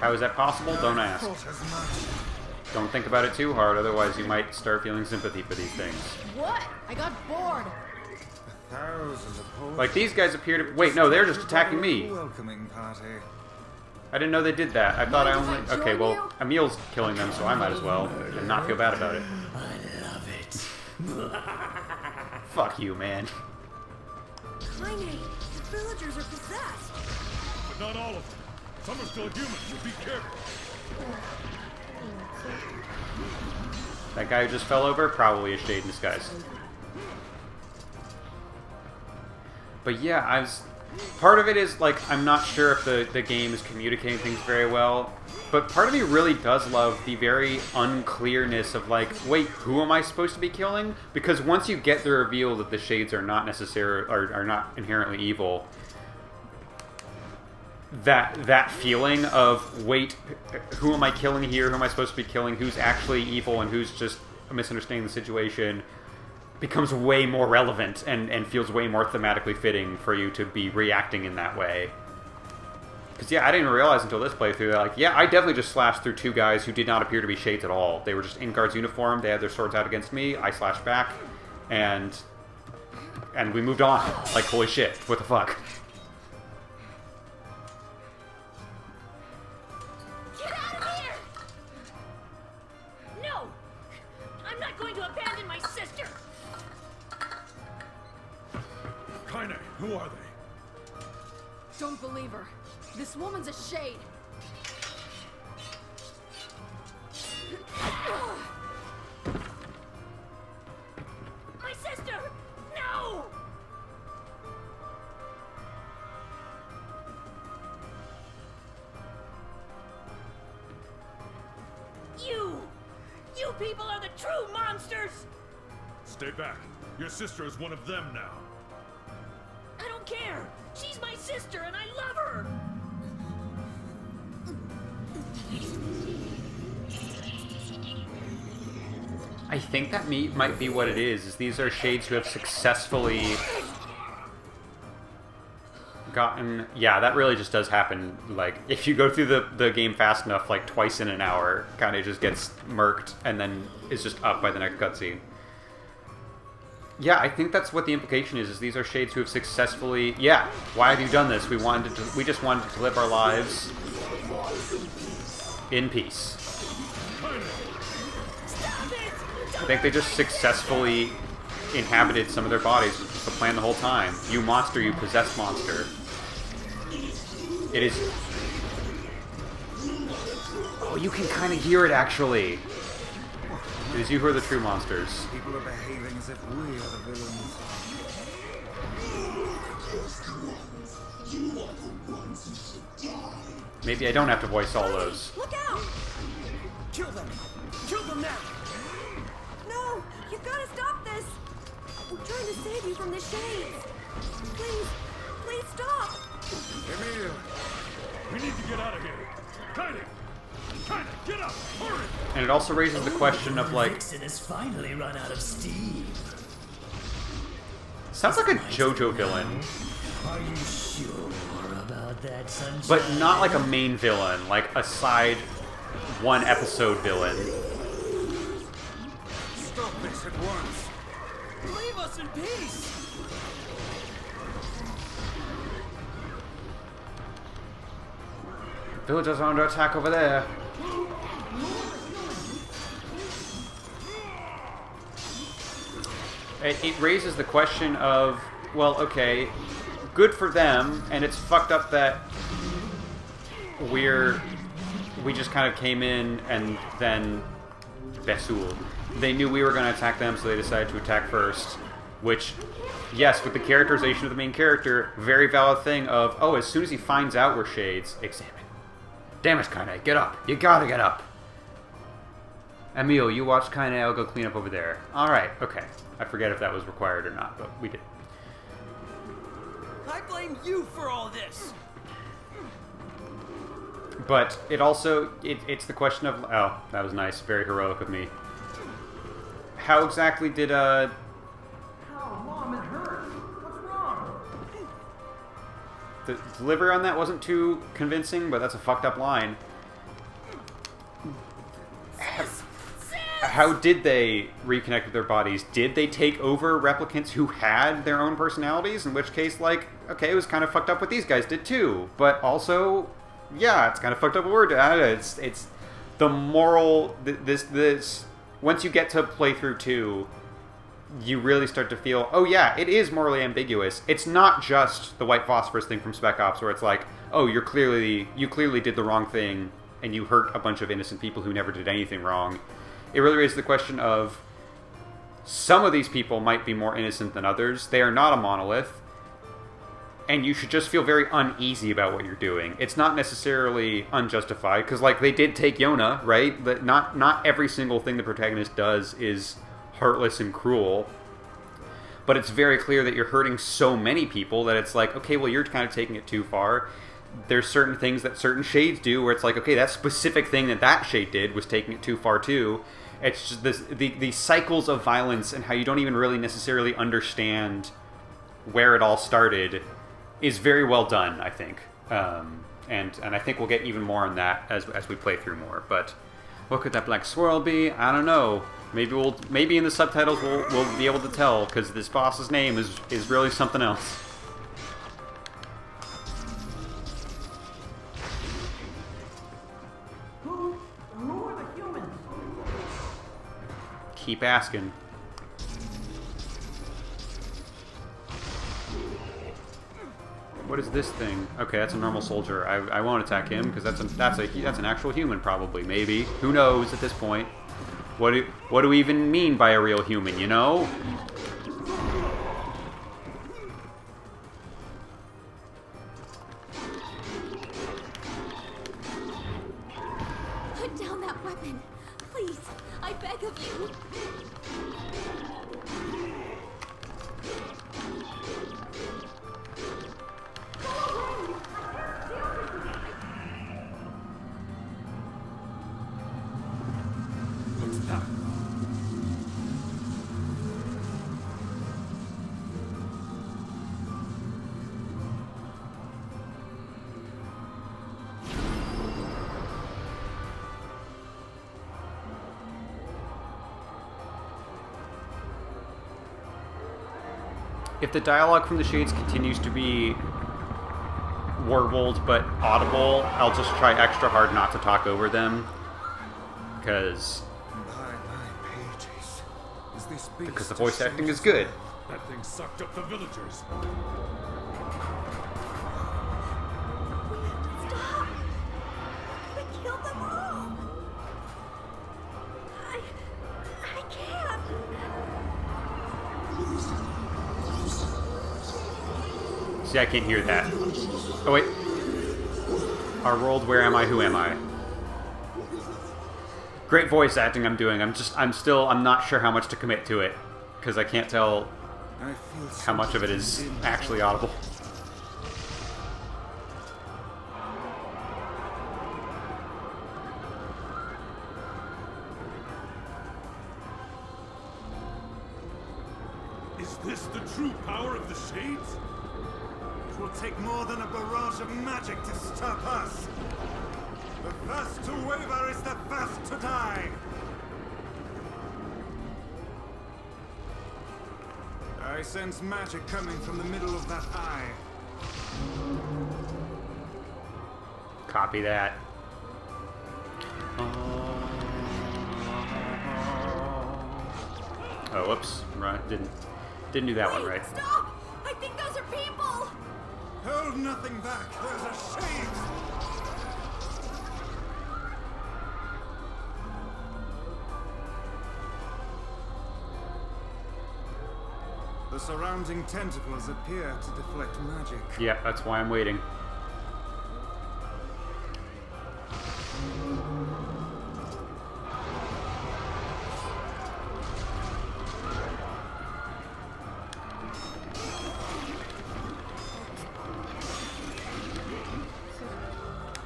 How is that possible? Don't ask. Don't think about it too hard, otherwise you might start feeling sympathy for these things. What? I got bored. Like, these guys appear to... Wait, no, they're just attacking me. Welcoming party. I didn't know they did that. I thought I only... Okay, well, Emil's killing them, so I might as well. And not feel bad about it. I love it. Fuck you, man. Kaine, the villagers are possessed. But not all of them. Some are still human, so be careful. That guy who just fell over, probably a shade in disguise. But yeah, part of it is, like, I'm not sure if the game is communicating things very well, but part of me really does love the very unclearness of, like, wait, who am I supposed to be killing? Because once you get the reveal that the shades are not are not inherently evil, that feeling of, wait, who am I killing here? Who am I supposed to be killing? Who's actually evil and who's just misunderstanding the situation becomes way more relevant and feels way more thematically fitting for you to be reacting in that way. Because, yeah, I didn't realize until this playthrough that, like, yeah, I definitely just slashed through two guys who did not appear to be shades at all. They were just in guards uniform, they had their swords out against me, I slashed back, and we moved on. Like, holy shit, what the fuck? Get out of here! No! I'm not going to abandon my sister! Kaine, who are they? Don't believe her. This woman's a shade. My sister! No! You people are the true monsters! Stay back. Your sister is one of them now. I don't care! She's my sister and I love her! I think that might be what it is these are shades who have successfully gotten... Yeah, that really just does happen. Like, if you go through the game fast enough, like twice in an hour, kind of just gets murked and then is just up by the next cutscene. Yeah, I think that's what the implication is these are shades who have successfully... Yeah, why have you done this? We just wanted to live our lives in peace. I think they just successfully inhabited some of their bodies, which was the plan the whole time. You monster, you possessed monster. It is... Oh, you can kind of hear it, actually. It is you who are the true monsters. People are behaving as if we are the villains. Maybe I don't have to voice all those. Look out! Kill them! Kill them now! No! You've got to stop this! We're trying to save you from the shades! Please! Please stop! Emil! We need to get out of here. Kaine! Kaine, get up! Hurry! And it also raises the question of, like... Vixen has finally run out of steam. Sounds like a JoJo villain. Are you sure about that, Sunshine? But not like a main villain, like a side one episode villain. Stop this at once! Leave us in peace! Villagers are under attack over there. It raises the question of, well, okay, good for them, and it's fucked up that we just kind of came in and then Besul. They knew we were going to attack them, so they decided to attack first. Which, yes, with the characterization of the main character, very valid thing of, oh, as soon as he finds out we're shades, examine. Damn it, Kaine, get up. You gotta get up. Emil, you watch Kaine, I'll go clean up over there. Alright, okay. I forget if that was required or not, but we did. I blame you for all this! But it also, it's the question of, oh, that was nice, very heroic of me. How exactly did, Oh, Mom, it hurts. What's wrong? the delivery on that wasn't too convincing, but that's a fucked up line. how did they reconnect with their bodies? Did they take over replicants who had their own personalities? In which case, like, okay, it was kind of fucked up what these guys did too. But also, yeah, it's kind of fucked up what we're doing. I don't know, it's the moral, this, once you get to playthrough 2, you really start to feel, oh yeah, it is morally ambiguous. It's not just the white phosphorus thing from Spec Ops where it's like, oh, you clearly did the wrong thing and you hurt a bunch of innocent people who never did anything wrong. It really raises the question of, some of these people might be more innocent than others. They are not a monolith. And you should just feel very uneasy about what you're doing. It's not necessarily unjustified, because, like, they did take Yonah, right? But not every single thing the protagonist does is heartless and cruel. But it's very clear that you're hurting so many people that it's like, okay, well, you're kind of taking it too far. There's certain things that certain shades do where it's like, okay, that specific thing that shade did was taking it too far too. It's just the cycles of violence and how you don't even really necessarily understand where it all started is very well done, I think. And I think we'll get even more on that as we play through more. But what could that black swirl be? I don't know. Maybe in the subtitles we'll be able to tell, because this boss's name is really something else. Who are the humans? Keep asking. What is this thing? Okay, that's a normal soldier. I won't attack him because that's an actual human, probably. Maybe. Who knows at this point? What do we even mean by a real human? You know? Put down that weapon. Please, I beg of you. What's that? If the dialogue from the Shades continues to be warbled but audible, I'll just try extra hard not to talk over them. Because the voice acting is good. That thing sucked up the villagers. Stop! We killed them all. I can't. See, I can't hear that. Oh, wait. Our world, where am I? Who am I? Great voice acting I'm doing. I'm not sure how much to commit to it. Because I can't tell how much of it is actually audible. Is this the true power of the Shades? It will take more than a barrage of magic to stop us. The first to waver is the first to die. I sense magic coming from the middle of that eye. Copy that. Oh, whoops. Right, didn't do that one right. Stop! I think those are people. Hold nothing back. There's a shade. The surrounding tentacles appear to deflect magic. Yeah, that's why I'm waiting.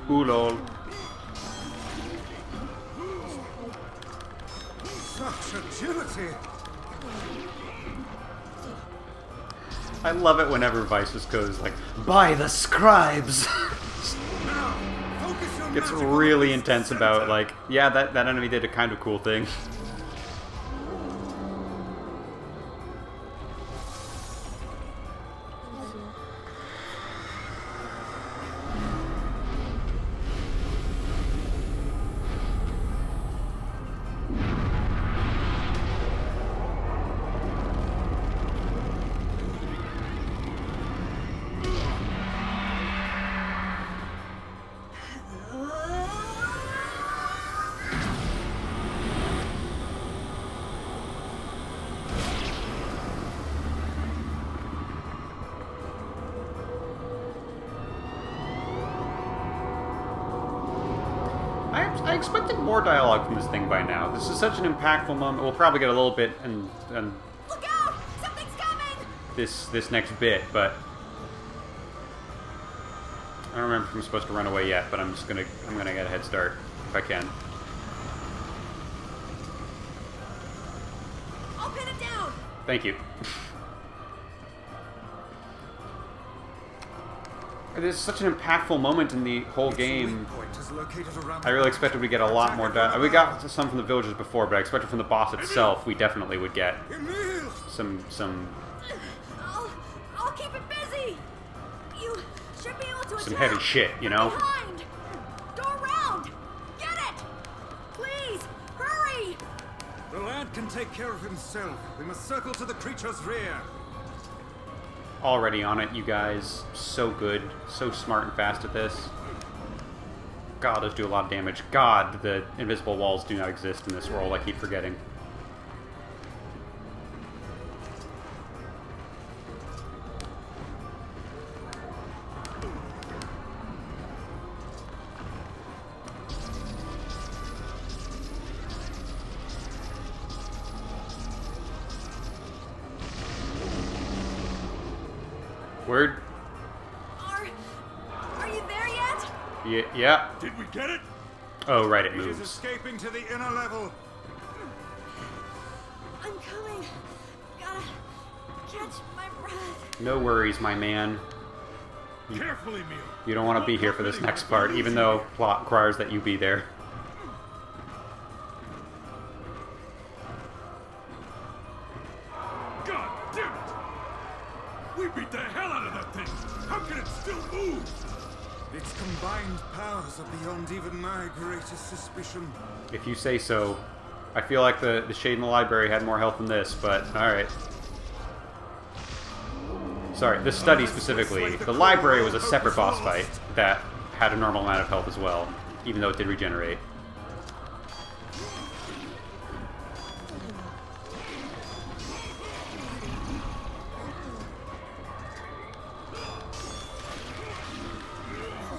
Ooh, lol. Such agility! I love it whenever Weiss just goes like, by the scribes! Now, focus your Gets magic on really the intense center. about like, yeah, that enemy did a kind of cool thing. expected more dialogue from this thing by now. This is such an impactful moment. We'll probably get a little bit in Look out! Something's coming! this next bit, but I don't remember if I'm supposed to run away yet. But I'm gonna get a head start if I can. I'll pin it down! Thank you. This is such an impactful moment in the whole game. I really expected we'd get a lot more dialogue. We got some from the villagers before, but I expected from the boss itself we definitely would get some I'll keep it busy! You should be able to some attack heavy shit, you know? behind! Go around! Get it! Please, hurry! The lad can take care of himself. We must circle to the creature's rear. Already on it, you guys. So good. So smart and fast at this. God, those do a lot of damage. God, the invisible walls do not exist in this world. I keep forgetting. Word? Are you there yet? Yeah. Did we get it? Oh, right, it It is moves. escaping to the inner level. I'm coming. Gotta catch my breath. No worries, my man. Carefully, Emil. You don't want to be here for this next part, even though plot requires that you be there. God damn it! We beat the hell out of that thing! How can it still move? Its combined powers are beyond even my greatest suspicion. If you say so. I feel like the shade in the library had more health than this, but alright. Sorry, this study specifically. The library was a separate boss fight that had a normal amount of health as well, even though it did regenerate.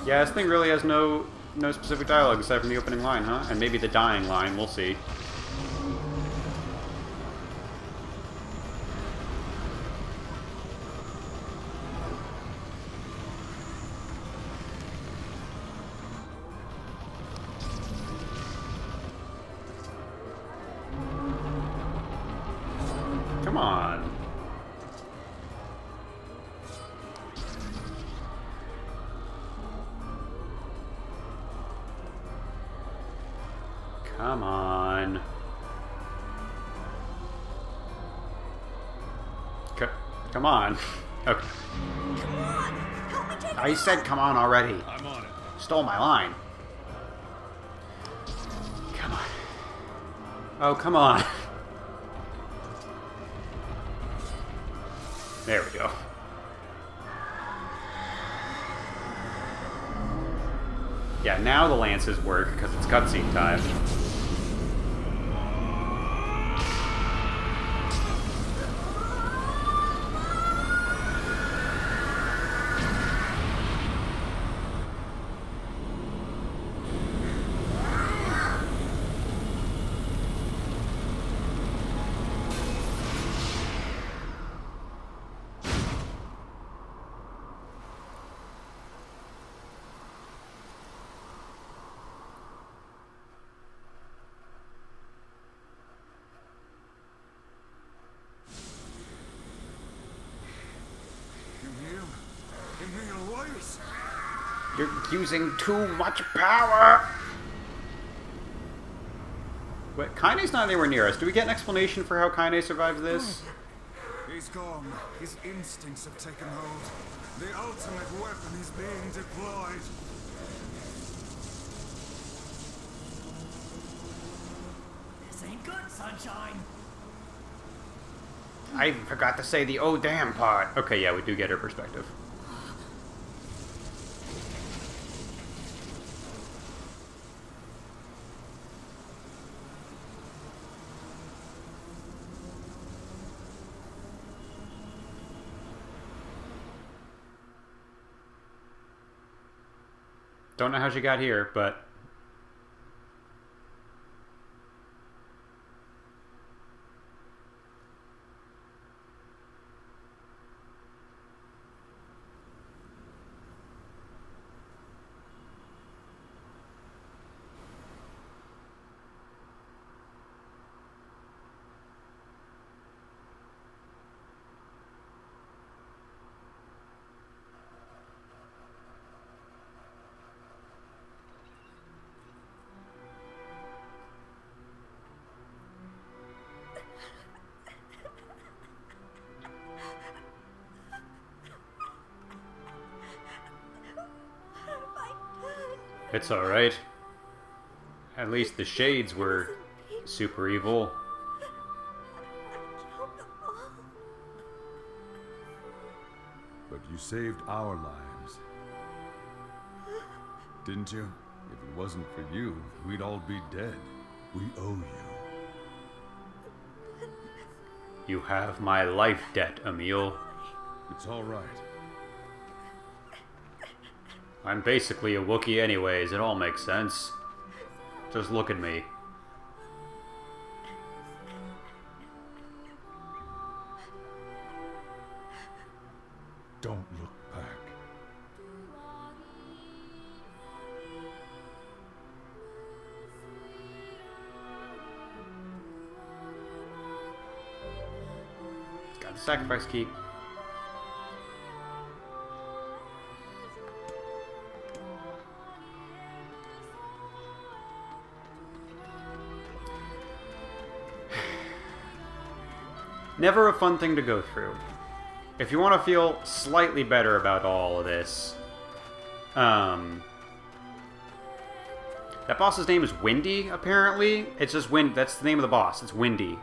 Yeah, this thing really has no specific dialogue aside from the opening line, huh? And maybe the dying line, we'll see. Come on. Come on. Come on. Okay. Come on! Help me take it I said come on already. I'm on it. Stole my line. Come on. Oh, come on. There we go. Yeah, now the lances work because it's cutscene time. Emil, Weiss. You're using too much power! Wait, Kaine's not anywhere near us. Do we get an explanation for how Kaine survives this? He's gone. His instincts have taken hold. The ultimate weapon is being deployed. This ain't good, sunshine. I forgot to say the oh damn part. Okay, yeah, we do get her perspective. Don't know how she got here, but It's alright. At least the Shades were super evil. But you saved our lives. Didn't you? If it wasn't for you, we'd all be dead. We owe you. You have my life debt, Emil. It's all right. I'm basically a Wookiee anyways, it all makes sense. Just look at me. Don't look back. Got the sacrifice key. Never a fun thing to go through. If you want to feel slightly better about all of this, that boss's name is Wendy, apparently. It's just that's the name of the boss. It's Wendy.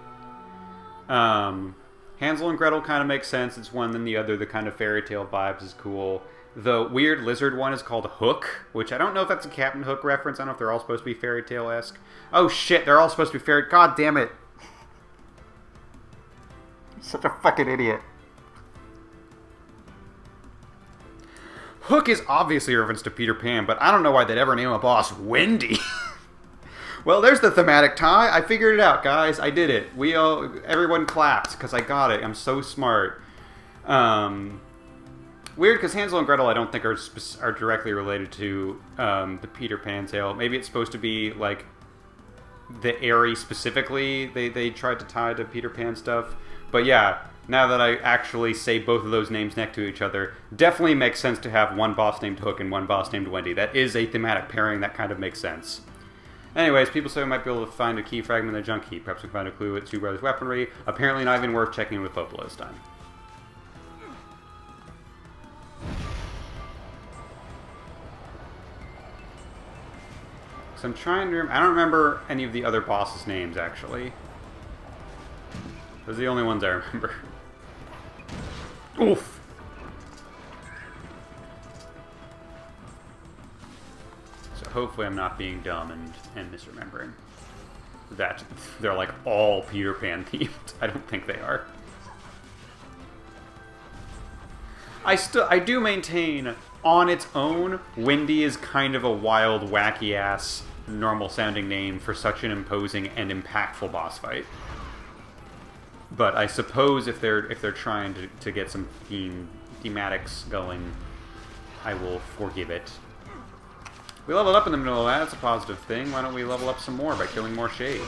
Hansel and Gretel kind of makes sense. It's one than the other. The kind of fairy tale vibes is cool. The weird lizard one is called Hook, which I don't know if that's a Captain Hook reference. I don't know if they're all supposed to be fairy tale-esque. Oh shit, they're all supposed to be fairy... God damn it. Such a fucking idiot. Hook is obviously a reference to Peter Pan, but I don't know why they'd ever name a boss Wendy. Well, there's the thematic tie. I figured it out, guys. I did it. Everyone clapped because I got it. I'm so smart. Weird, because Hansel and Gretel I don't think are directly related to the Peter Pan tale. Maybe it's supposed to be like the Airy specifically. They tried to tie to Peter Pan stuff. But yeah, now that I actually say both of those names next to each other, definitely makes sense to have one boss named Hook and one boss named Wendy. That is a thematic pairing that kind of makes sense. Anyways, people say we might be able to find a key fragment in the junk heap. Perhaps we can find a clue at Two Brothers' weaponry. Apparently not even worth checking with Popola this time. So I'm trying to... I don't remember any of the other bosses' names, actually. Those are the only ones I remember. Oof! So hopefully I'm not being dumb and misremembering that they're like all Peter Pan themed. I don't think they are. I do maintain, on its own, Wendy is kind of a wild, wacky-ass, normal-sounding name for such an imposing and impactful boss fight. But I suppose if they're trying to get some thematics going, I will forgive it. We leveled up in the middle of that. That's a positive thing. Why don't we level up some more by killing more Shades?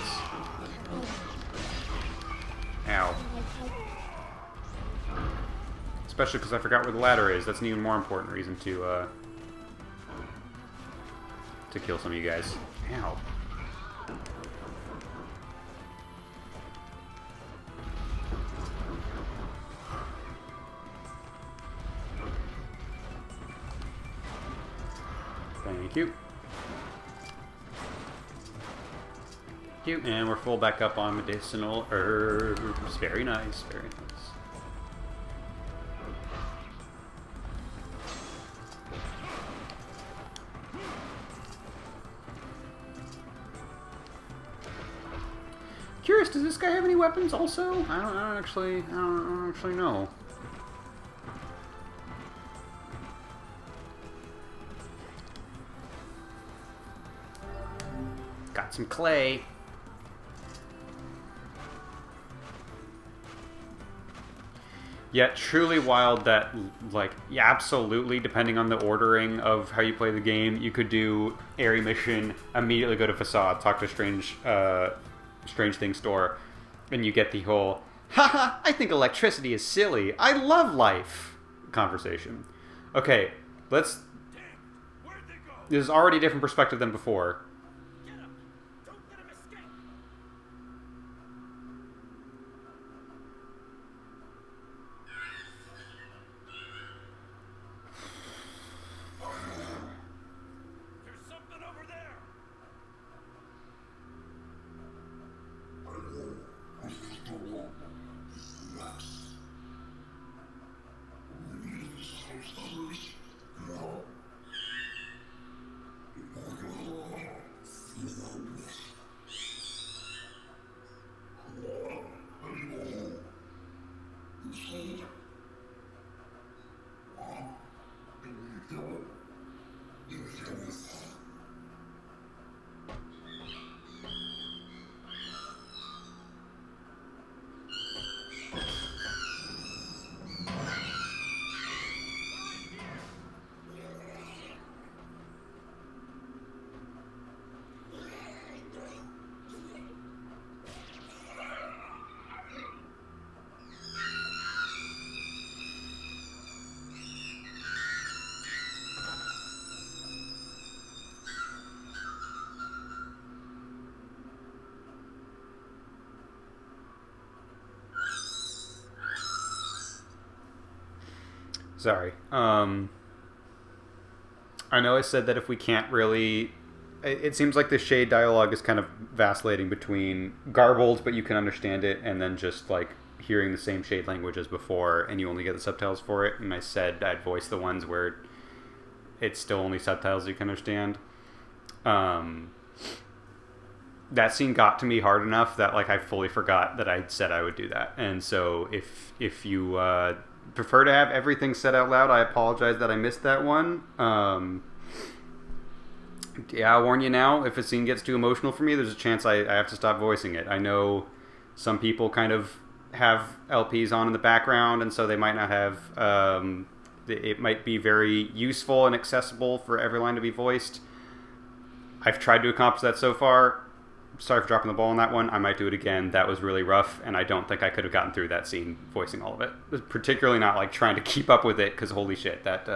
Ow. Especially because I forgot where the ladder is. That's an even more important reason to kill some of you guys. Ow. Thank you. Thank you. And we're full back up on medicinal herbs. Very nice, very nice. Curious, does this guy have any weapons also? I don't actually know. Got some clay. Yet truly wild that, like, yeah, absolutely, depending on the ordering of how you play the game, you could do Airy Mission, immediately go to Facade, talk to Strange Thing store, and you get the whole, haha, I think electricity is silly, I love life conversation. Okay, let's... This is already a different perspective than before. Sorry. I know I said that if we can't really... It seems like the Shade dialogue is kind of vacillating between garbled, but you can understand it, and then just, like, hearing the same Shade language as before, and you only get the subtitles for it. And I said I'd voice the ones where it's still only subtitles you can understand. That scene got to me hard enough that, like, I fully forgot that I said I would do that. And so if you prefer to have everything said out loud, I apologize that I missed that one. Yeah, I'll warn you now, if a scene gets too emotional for me, there's a chance I have to stop voicing it. I know some people kind of have LPs on in the background, and so they might not have... it might be very useful and accessible for every line to be voiced. I've tried to accomplish that so far. Sorry for dropping the ball on that one. I might do it again. That was really rough, and I don't think I could have gotten through that scene voicing all of it. Particularly not, like, trying to keep up with it, because holy shit, that...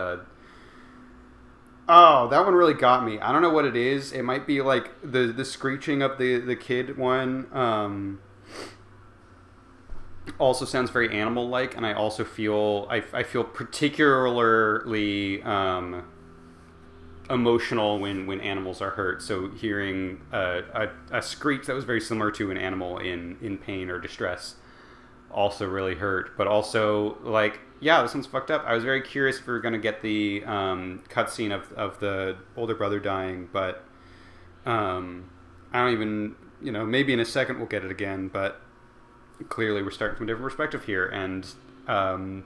Oh, that one really got me. I don't know what it is. It might be like the screeching of the kid one. Also sounds very animal-like, and I also feel I feel particularly emotional when animals are hurt. So hearing a screech that was very similar to an animal in pain or distress also really hurt. But also, like, yeah, this one's fucked up. I was very curious if we were going to get the cutscene of the older brother dying, but I don't even, maybe in a second we'll get it again, but clearly we're starting from a different perspective here, and I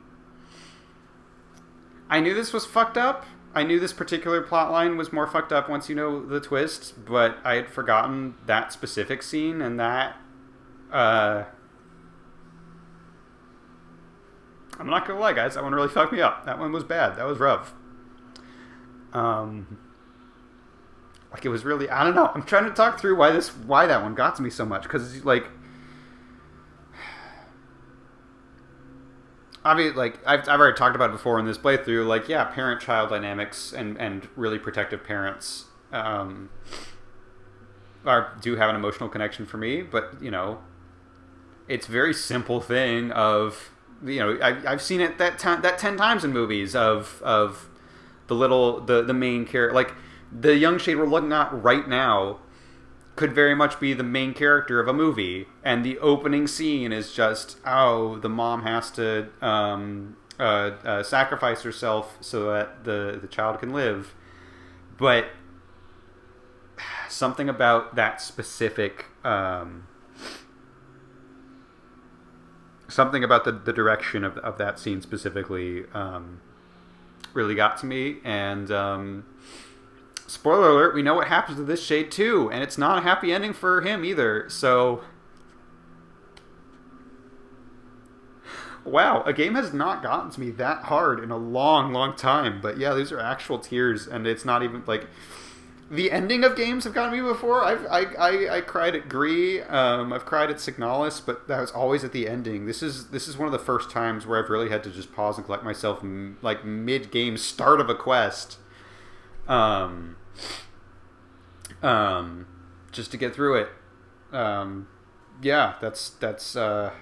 knew this was fucked up. I knew this particular plotline was more fucked up once you know the twist, but I had forgotten that specific scene, and that... I'm not gonna lie, guys. That one really fucked me up. That one was bad. That was rough. Like, it was really... I don't know. I'm trying to talk through why that one got to me so much. Because, like... Obviously, like, I've already talked about it before in this playthrough. Like, yeah, parent-child dynamics and really protective parents do have an emotional connection for me. But, it's a very simple thing of... I've seen it that 10 times in movies of the main character. Like, the young Shade we're looking at right now could very much be the main character of a movie, and the opening scene is just, the mom has to sacrifice herself so that the child can live. But something about that specific... something about the direction of that scene specifically really got to me. And spoiler alert, we know what happens to this Shade too, and it's not a happy ending for him either. So, wow, a game has not gotten to me that hard in a long time. But yeah, these are actual tears, and it's not even like... The ending of games have gotten me before. I cried at Gree. I've cried at Signalis, but that was always at the ending. This is one of the first times where I've really had to just pause and collect myself, like mid-game start of a quest, just to get through it. Yeah, that's. I'm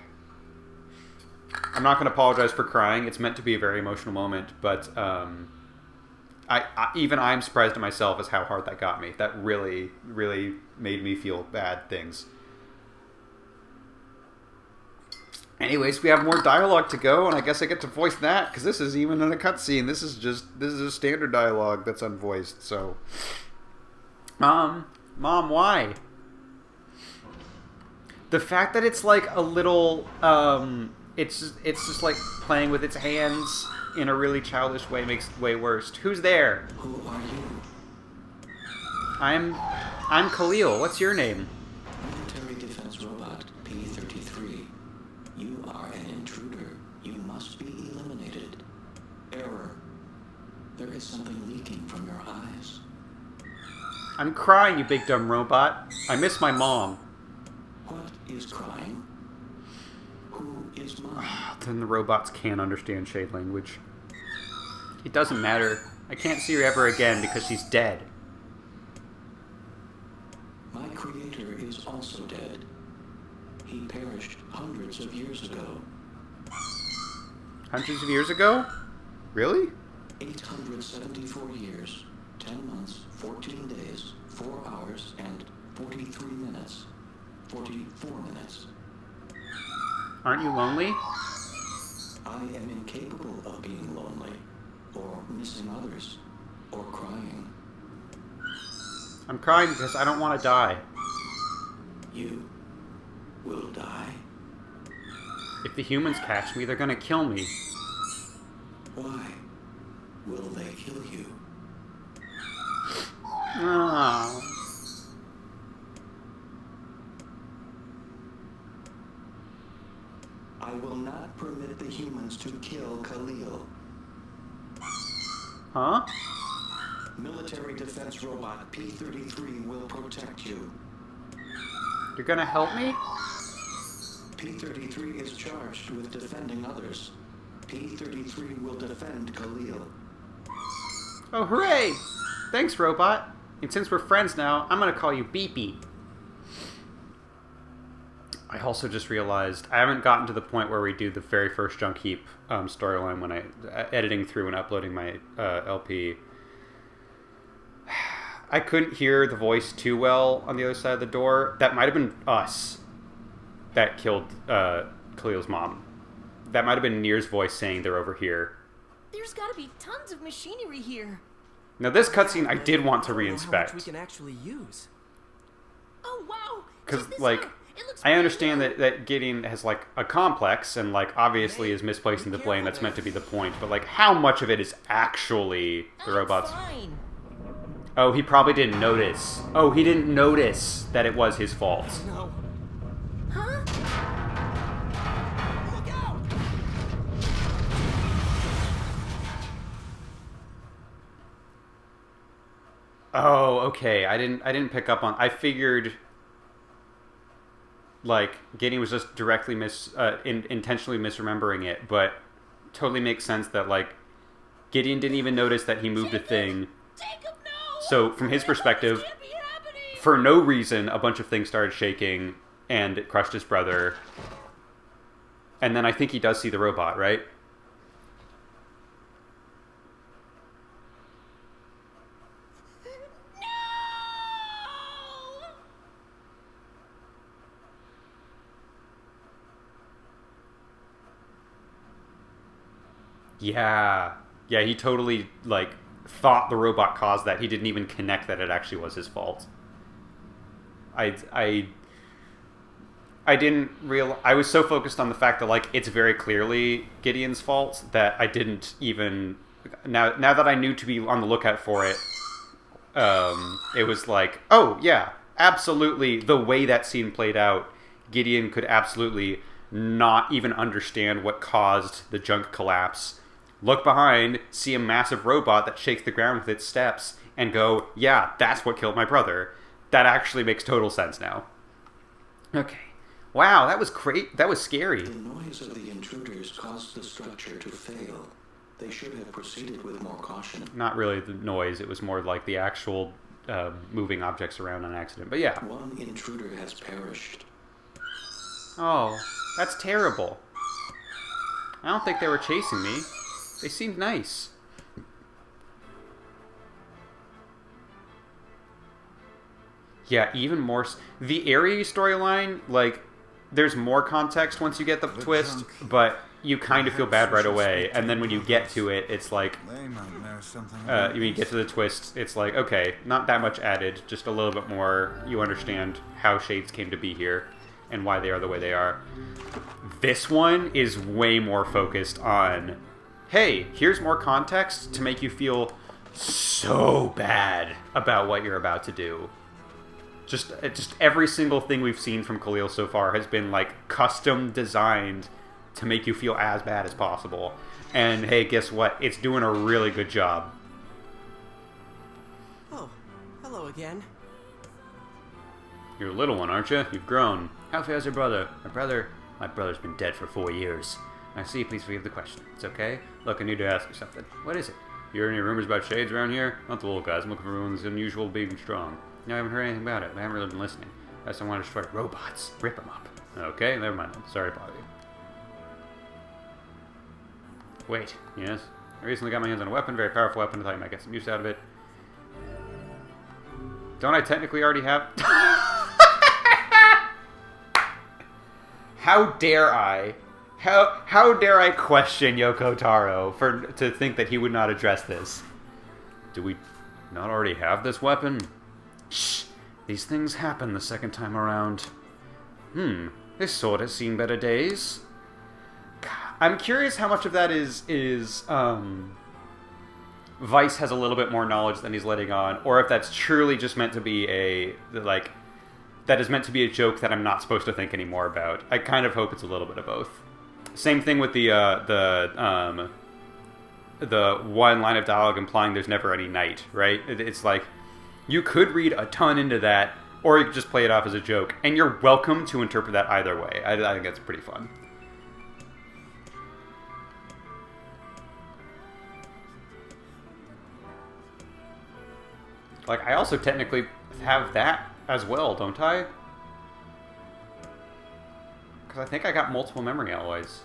not going to apologize for crying. It's meant to be a very emotional moment, but I'm surprised at myself as how hard that got me. That really, really made me feel bad things. Anyways, we have more dialogue to go, and I guess I get to voice that, because this is even in a cutscene. This is a standard dialogue that's unvoiced, so... Mom, why? The fact that it's like a little, it's just like playing with its hands in a really childish way makes it way worse. Who's there? Who are you? I'm Khalil. What's your name? Military defense robot P-33. You are an intruder. You must be eliminated. Error. There is something leaking from your eyes. I'm crying, you big dumb robot. I miss my mom. What is crying? Who is mine? Then the robots can't understand Shade language. It doesn't matter. I can't see her ever again because she's dead. My creator is also dead. He perished hundreds of years ago. Hundreds of years ago? Really? 874 years, 10 months, 14 days, 4 hours, and 43 minutes. 44 minutes. Aren't you lonely? I am incapable of being lonely, or missing others, or crying. I'm crying because I don't want to die. You will die? If the humans catch me, they're gonna kill me. Why will they kill you? Oh. I will not permit the humans to kill Khalil. Huh? Military defense robot P-33 will protect you. You're gonna help me? P-33 is charged with defending others. P-33 will defend Khalil. Oh, hooray! Thanks, robot. And since we're friends now, I'm gonna call you Beepy. I also just realized I haven't gotten to the point where we do the very first Junk Heap storyline when I editing through and uploading my LP. I couldn't hear the voice too well on the other side of the door. That might have been us that killed Khalil's mom. That might have been NieR's voice saying they're over here. There's gotta be tons of machinery here. Now this cutscene I did want to I don't know how much we reinspect. can actually use. Oh wow! Because, Check this like, out. It looks I brand understand new. that Gideon has, like, a complex and, like, obviously is misplacing the blame. That's meant to be the point. But, like, how much of it is actually the I'm robot's... fine. Oh, he probably didn't notice. Oh, he didn't notice that it was his fault. No. Huh? Look out! Oh, okay. I didn't pick up on... I figured... Like, Gideon was just directly intentionally misremembering it, but totally makes sense that, like, Gideon didn't even notice that he moved a thing. Jacob, no! So, from his perspective, This can't be happening! for no reason, a bunch of things started shaking, and it crushed his brother. And then I think he does see the robot, right? No! Yeah. Yeah, he totally, like, thought the robot caused that. He didn't even connect that it actually was his fault. I didn't realize... I was so focused on the fact that, like, it's very clearly Gideon's fault that I didn't even... Now that I knew to be on the lookout for it, it was like, oh, yeah, absolutely, the way that scene played out, Gideon could absolutely not even understand what caused the junk collapse. Look behind, see a massive robot that shakes the ground with its steps, and go, yeah, that's what killed my brother. That actually makes total sense now. Okay. Wow, that was great. That was scary. The noise of the intruders caused the structure to fail. They should have proceeded with more caution. Not really the noise. It was more like the actual moving objects around on accident. But yeah. One intruder has perished. Oh, that's terrible. I don't think they were chasing me. They seemed nice. Yeah, even more... The Aerie storyline, like, there's more context once you get the twist, but you kind of feel bad right away. And then when you get to it, it's like... They might know something when you get to the twist, it's like, okay, not that much added, just a little bit more. You understand how Shades came to be here and why they are the way they are. This one is way more focused on, hey, here's more context to make you feel so bad about what you're about to do. Just every single thing we've seen from Khalil so far has been, like, custom designed to make you feel as bad as possible. And hey, guess what? It's doing a really good job. Oh, hello again. You're a little one, aren't you? You've grown. How fares your brother? My brother's been dead for 4 years. I see, please forgive the question. It's okay? Look, I need to ask you something. What is it? You heard any rumors about Shades around here? Not the little guys. I'm looking for one that's unusual, big and strong. No, I haven't heard anything about it. I haven't really been listening. I just want to destroy robots. Rip them up. Okay, never mind. Sorry to bother you. Wait, yes? I recently got my hands on a weapon, very powerful weapon. I thought you might get some use out of it. Don't I technically already have... How dare I? How dare I question Yoko Taro to think that he would not address this? Do we not already have this weapon? Shh. These things happen the second time around. This sword has seen better days. I'm curious how much of that is Weiss has a little bit more knowledge than he's letting on, or if that's truly just meant to be that is meant to be a joke that I'm not supposed to think anymore about. I kind of hope it's a little bit of both. Same thing with the one line of dialogue implying there's never any night, right? It's like, you could read a ton into that, or you could just play it off as a joke, and you're welcome to interpret that either way. I think that's pretty fun. Like, I also technically have that as well, don't I? Because I think I got multiple memory alloys.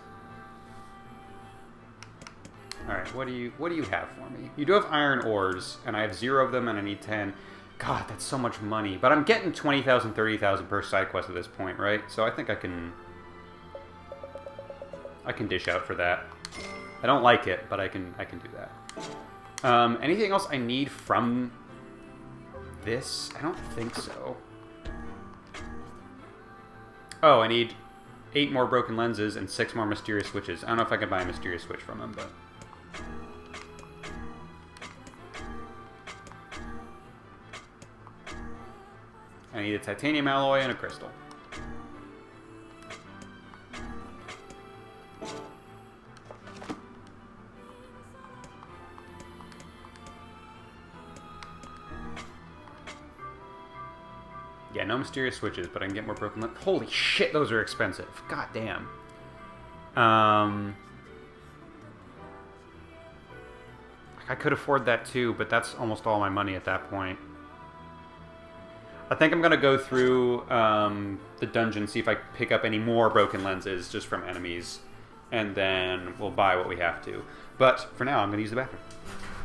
Alright, what do you have for me? You do have iron ores, and I have 0 of them, and I need 10. God, that's so much money. But I'm getting 20,000, 30,000 per side quest at this point, right? So I think I can dish out for that. I don't like it, but I can do that. Anything else I need from this? I don't think so. Oh, I need 8 more broken lenses and 6 more mysterious switches. I don't know if I can buy a mysterious switch from him, but... I need a titanium alloy and a crystal. Yeah, no mysterious switches, but I can get more broken lenses. Holy shit, those are expensive. God damn. I could afford that too, but that's almost all my money at that point. I think I'm going to go through the dungeon, see if I pick up any more broken lenses just from enemies, and then we'll buy what we have to. But for now, I'm going to use the bathroom.